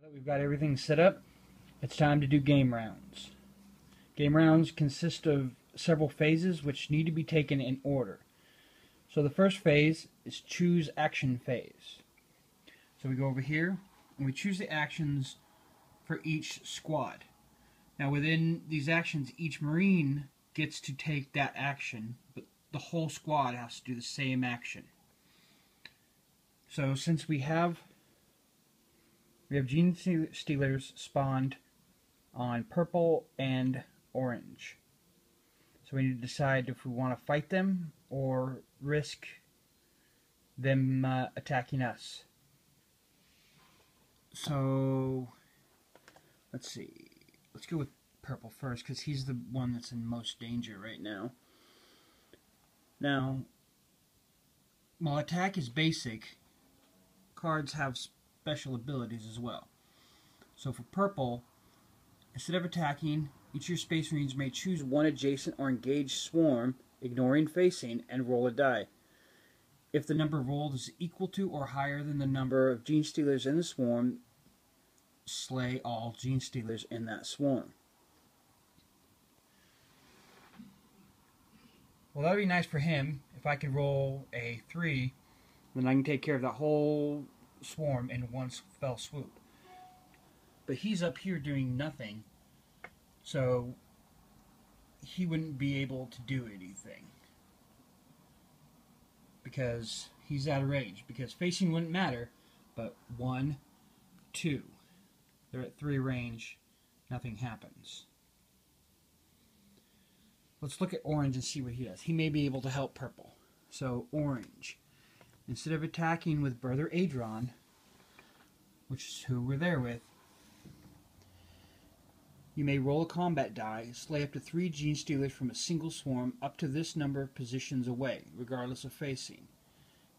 That we've got everything set up, it's time to do game rounds. Game rounds consist of several phases which need to be taken in order. So the first phase is choose action phase. So we go over here and we choose the actions for each squad. Now within these actions, each Marine gets to take that action, but the whole squad has to do the same action. So since we have Genestealers spawned on purple and orange. So we need to decide if we want to fight them or risk them attacking us. So let's see. Let's go with purple first because he's the one that's in most danger right now. Now, while attack is basic, cards have special abilities as well. So for purple, instead of attacking, each of your Space Marines may choose one adjacent or engaged swarm, ignoring facing, and roll a die. If the number rolled is equal to or higher than the number of Genestealers in the swarm, slay all Genestealers in that swarm. Well, that would be nice for him if I could roll a 3, then I can take care of that whole swarm in one fell swoop. But he's up here doing nothing, so he wouldn't be able to do anything because he's out of range. Because facing wouldn't matter, but 1, 2, they're at 3 range, nothing happens. Let's look at orange and see what he does. He may be able to help purple. So orange, instead of attacking with Brother Adron, which is who we're there with, you may roll a combat die, slay up to 3 Genestealers from a single swarm up to this number of positions away, regardless of facing.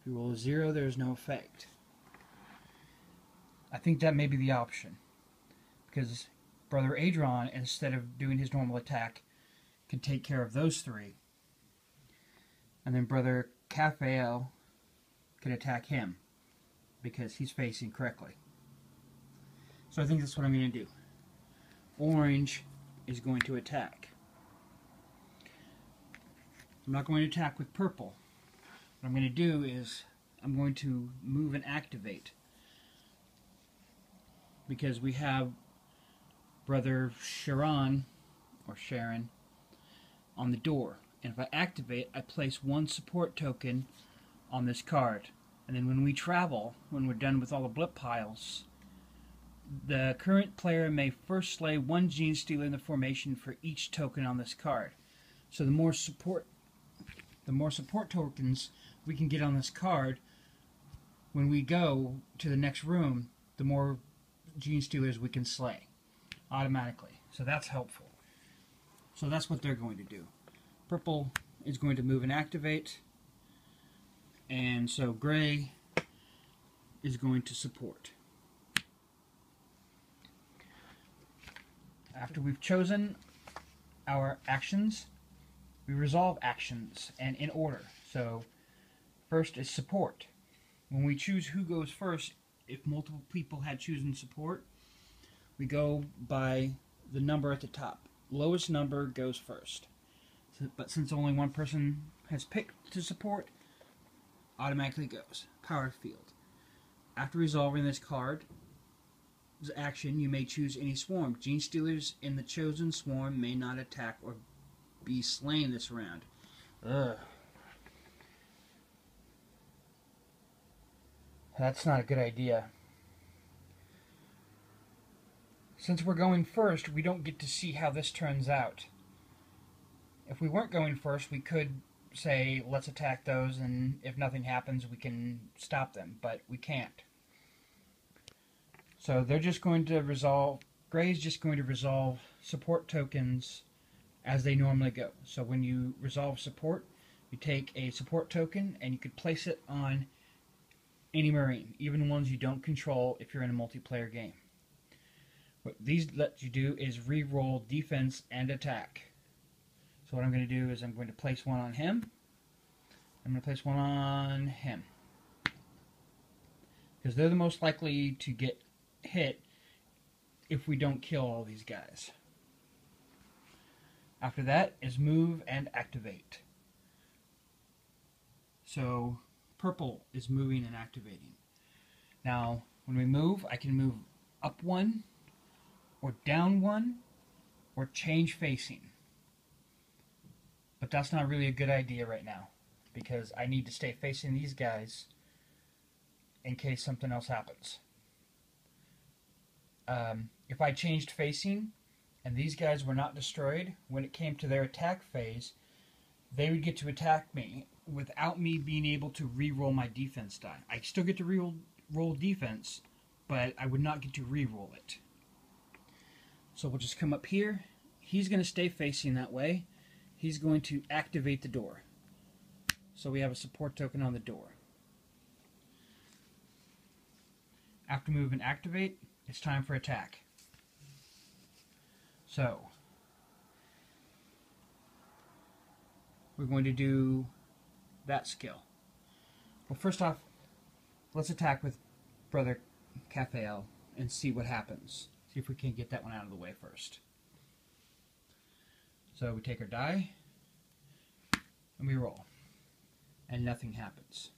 If you roll a 0, there is no effect. I think that may be the option, because Brother Adron, instead of doing his normal attack, can take care of those 3. And then Brother Caphael can attack him, because he's facing correctly. So I think that's what I'm going to do. Orange is going to attack. I'm not going to attack with purple. What I'm going to do is I'm going to move and activate, because we have Brother Sharon on the door. And if I activate, I place 1 support token on this card. And then when we travel, when we're done with all the blip piles, the current player may first slay 1 Genestealer in the formation for each token on this card. So the more support tokens we can get on this card, when we go to the next room, the more Genestealers we can slay automatically. So that's helpful. So that's what they're going to do. Purple is going to move and activate, and so gray is going to support. After we've chosen our actions, we resolve actions, and in order. So first is support. When we choose who goes first, if multiple people had chosen support, we go by the number at the top. Lowest number goes first. But since only one person has picked to support, automatically goes. Power field. After resolving this card's action, you may choose any swarm. Genestealers in the chosen swarm may not attack or be slain this round. Ugh. That's not a good idea. Since we're going first, we don't get to see how this turns out. If we weren't going first, we could say, let's attack those, and if nothing happens, we can stop them, but we can't. So they're just going to resolve, Gray's just going to resolve support tokens as they normally go. So when you resolve support, you take a support token, and you could place it on any Marine, even ones you don't control if you're in a multiplayer game. What these let you do is re-roll defense and attack. So what I'm going to do is I'm going to place one on him. I'm going to place one on him. Because they're the most likely to get hit if we don't kill all these guys. After that is move and activate. So purple is moving and activating. Now when we move, I can move up one or down one or change facing. But that's not really a good idea right now because I need to stay facing these guys in case something else happens. If I changed facing and these guys were not destroyed, when it came to their attack phase, they would get to attack me without me being able to re-roll my defense die. I still get to re-roll defense, but I would not get to re-roll it. So we'll just come up here. He's going to stay facing that way. He's going to activate the door. So we have a support token on the door. After move and activate, it's time for attack. So we're going to do that skill. Well, first off, let's attack with Brother Caphael and see what happens. See if we can get that one out of the way first. So we take our die and we roll. And nothing happens.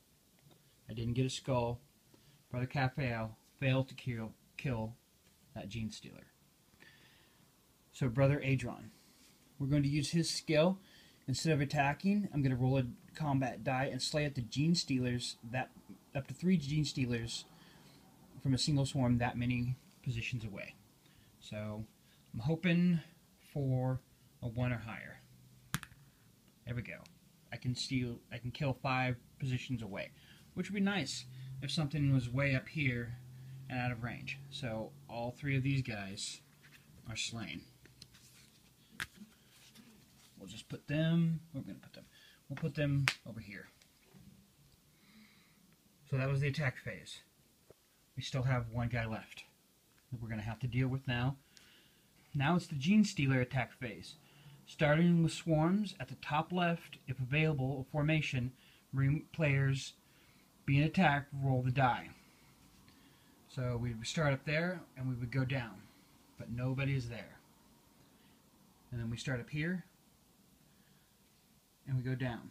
I didn't get a skull. Brother Caphael failed to kill that Genestealer. So Brother Adron, we're going to use his skill. Instead of attacking, I'm going to roll a combat die and slay at the Genestealers, that up to 3 Genestealers from a single swarm that many positions away. So I'm hoping for a 1 or higher. There we go. I can kill 5 positions away, which would be nice if something was way up here and out of range. So all 3 of these guys are slain. We'll just put them, we'll put them over here. So that was the attack phase. We still have 1 guy left that we're going to have to deal with now. Now it's the Genestealer attack phase. Starting with swarms at the top left, if available, a formation, Marine players being attacked roll the die. So we would start up there and we would go down, but nobody's there. And then we start up here and we go down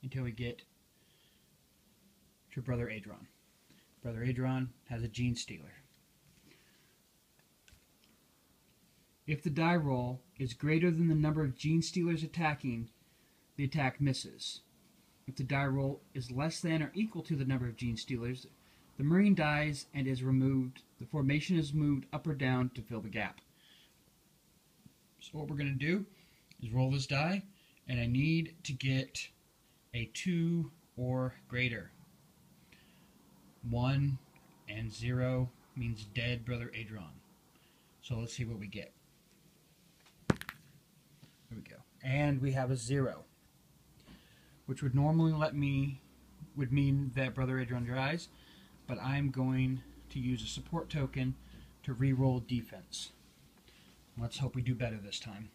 until we get to Brother Adron. Brother Adron has a Genestealer. If the die roll is greater than the number of Genestealers attacking, the attack misses. If the die roll is less than or equal to the number of Genestealers, the Marine dies and is removed. The formation is moved up or down to fill the gap. So what we're going to do is roll this die, and I need to get a 2 or greater. 1 and 0 means dead Brother Adron. So let's see what we get. There we go. And we have a 0, which would normally would mean that Brother Adron dies, but I'm going to use a support token to re-roll defense. Let's hope we do better this time.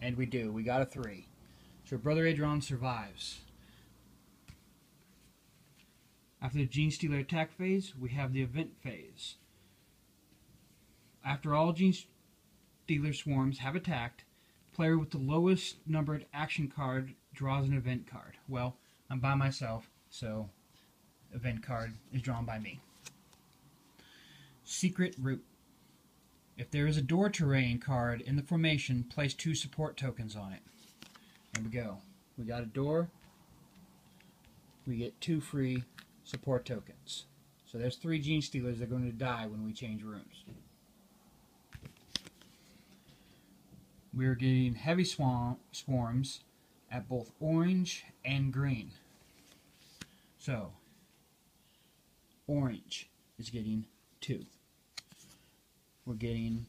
And we do. We got a 3. So Brother Adron survives. After the Genestealer attack phase, we have the event phase. After all Genestealer swarms have attacked, player with the lowest numbered action card draws an event card. Well, I'm by myself, so event card is drawn by me. Secret Route. If there is a door terrain card in the formation, place 2 support tokens on it. There we go. We got a door. We get 2 free support tokens. So there's 3 Genestealers that are going to die when we change rooms. We're getting heavy swarms at both orange and green. So orange is getting 2. We're getting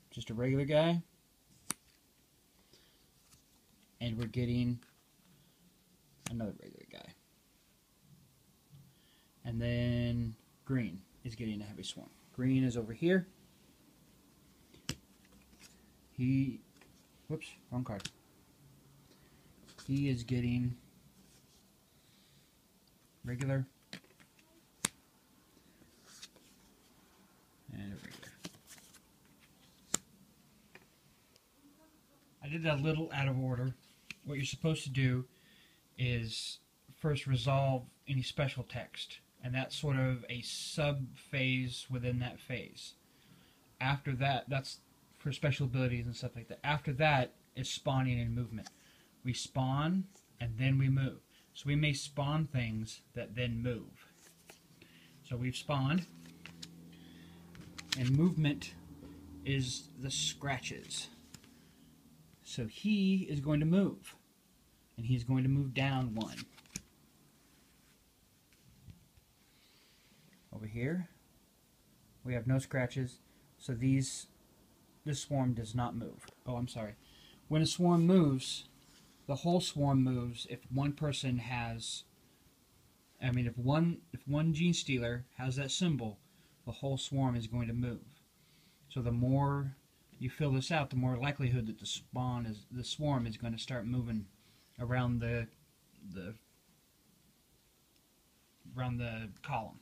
just a regular guy, and we're getting another regular guy. And then green is getting a heavy swarm. Green is over here. Whoops, wrong card. He is getting regular. I did that a little out of order. What you're supposed to do is first resolve any special text, and that's sort of a sub-phase within that phase. After that, that's for special abilities and stuff like that. After that is spawning and movement. We spawn, and then we move. So we may spawn things that then move. So we've spawned, and movement is the scratches. So he is going to move, and he's going to move down 1. Over here, we have no scratches, so this swarm does not move. Oh, I'm sorry. When a swarm moves, the whole swarm moves if one person has, if one Genestealer has that symbol, the whole swarm is going to move. So the more you fill this out, the more likelihood that the swarm is going to start moving around the column.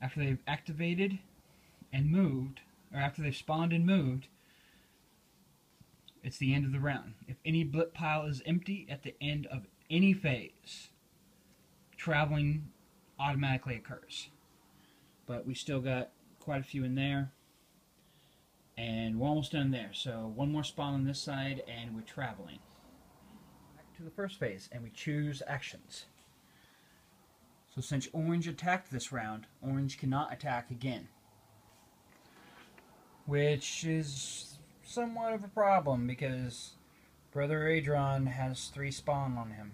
After they've activated and moved, or after they've spawned and moved, it's the end of the round. If any blip pile is empty at the end of any phase, traveling automatically occurs. But we still got quite a few in there, and we're almost done there. So one more spawn on this side, and we're traveling back to the first phase, and we choose actions. So since orange attacked this round, orange cannot attack again, which is somewhat of a problem because Brother Adron has 3 spawn on him.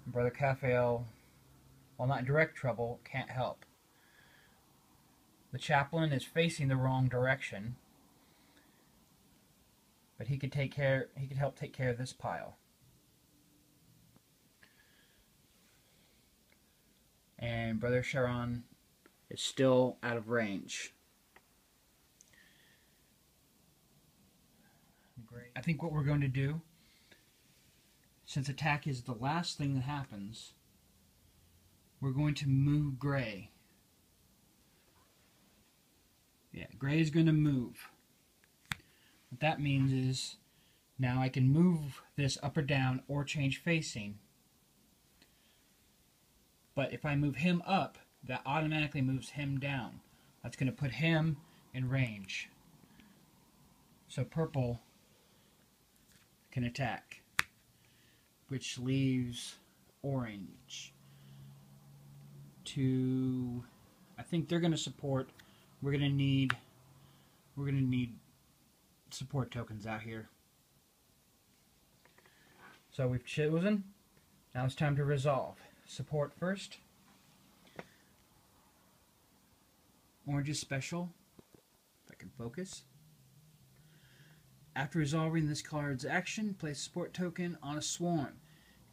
Brother Caphael, while not in direct trouble, can't help. The chaplain is facing the wrong direction, but he could help take care of this pile. And Brother Sharon is still out of range. Great. I think what we're going to do, since attack is the last thing that happens, we're going to move Gray. Yeah, Gray is going to move. What that means is now I can move this up or down or change facing. But if I move him up, that automatically moves him down. That's going to put him in range. So purple can attack, which leaves orange to, I think they're going to support. We're going to need support tokens out here. So we've chosen. Now it's time to resolve. Support first. Orange is special. If I can focus. After resolving this card's action, place a support token on a swarm.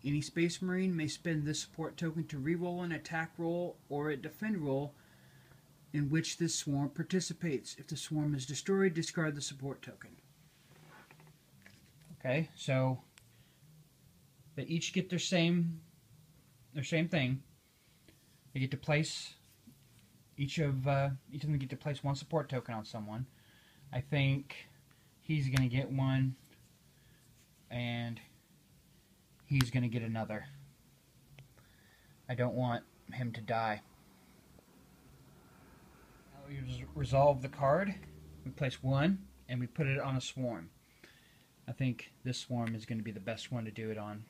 Any Space Marine may spend this support token to reroll an attack roll or a defend roll in which this swarm participates. If the swarm is destroyed, discard the support token. Okay, so they each get their same thing. They get to place each of them get to place 1 support token on someone. I think he's going to get 1, and he's going to get another. I don't want him to die. Now we resolve the card. We place 1, and we put it on a swarm. I think this swarm is going to be the best one to do it on.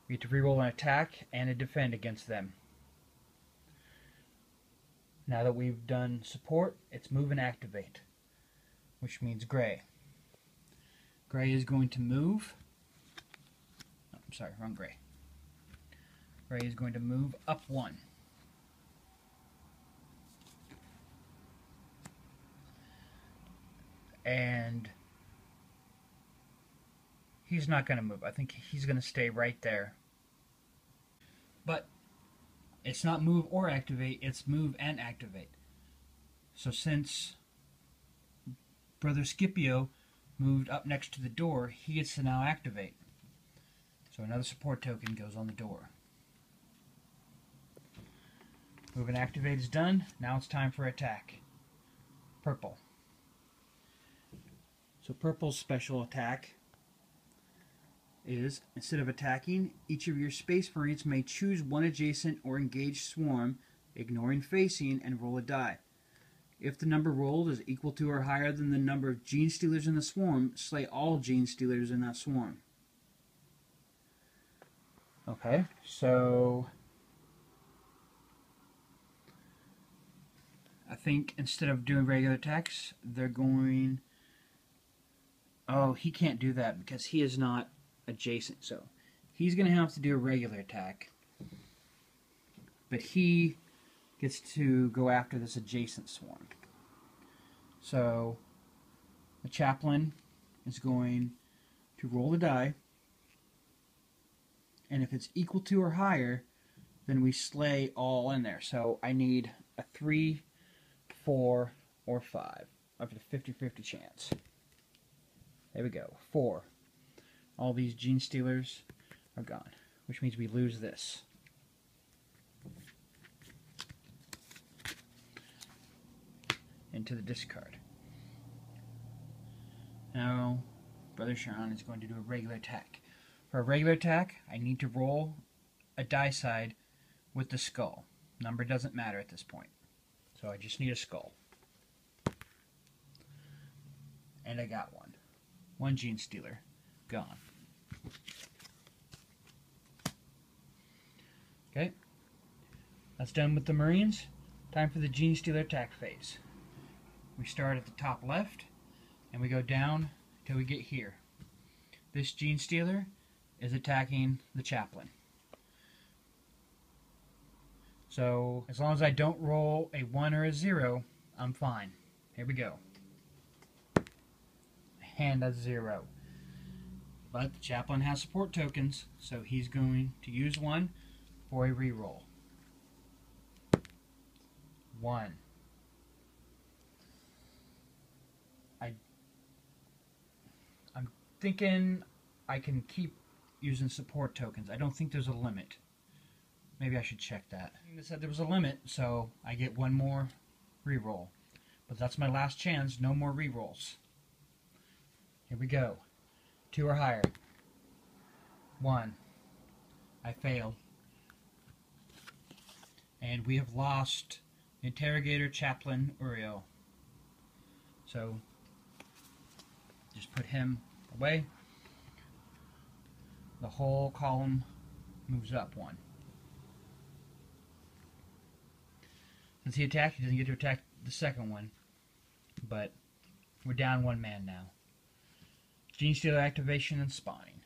We get to reroll an attack and a defend against them. Now that we've done support, it's move and activate, which means Gray. Gray is going to move. Oh, I'm sorry, wrong Gray. Gray is going to move up 1. And he's not going to move. I think he's going to stay right there. But it's not move or activate, it's move and activate. So since Brother Scipio moved up next to the door, he gets to now activate. So another support token goes on the door. Move and activate is done. Now it's time for attack. Purple. So purple's special attack is, instead of attacking, each of your Space Marines may choose one adjacent or engaged swarm, ignoring facing, and roll a die. If the number rolled is equal to or higher than the number of Genestealers in the swarm, slay all Genestealers in that swarm. Okay, so I think instead of doing regular attacks, they're going... Oh, he can't do that because he is not adjacent, so he's going to have to do a regular attack. But he gets to go after this adjacent swarm. So the chaplain is going to roll the die, and if it's equal to or higher, then we slay all in there. So I need a 3, 4, or 5. Up to the 50-50 chance. There we go. 4. All these Genestealers are gone, which means we lose this. Into the discard. Now, Brother Sharon is going to do a regular attack. For a regular attack, I need to roll a die side with the skull. Number doesn't matter at this point. So I just need a skull. And I got one. One Genestealer. Gone. Okay. That's done with the Marines. Time for the Genestealer attack phase. We start at the top left, and we go down till we get here. This Genestealer is attacking the chaplain. So, as long as I don't roll a 1 or a 0, I'm fine. Here we go. And a 0. But the chaplain has support tokens, so he's going to use one for a reroll. 1. I'm thinking I can keep using support tokens. I don't think there's a limit. Maybe I should check that. They said there was a limit, so I get one more reroll. But that's my last chance. No more rerolls. Here we go. 2 or higher. 1. I failed. And we have lost Interrogator Chaplain Uriel. So, just put him away. The whole column moves up 1. Since he attacked, he doesn't get to attack the second one. But we're down 1 man now. Genestealer activation and spawning.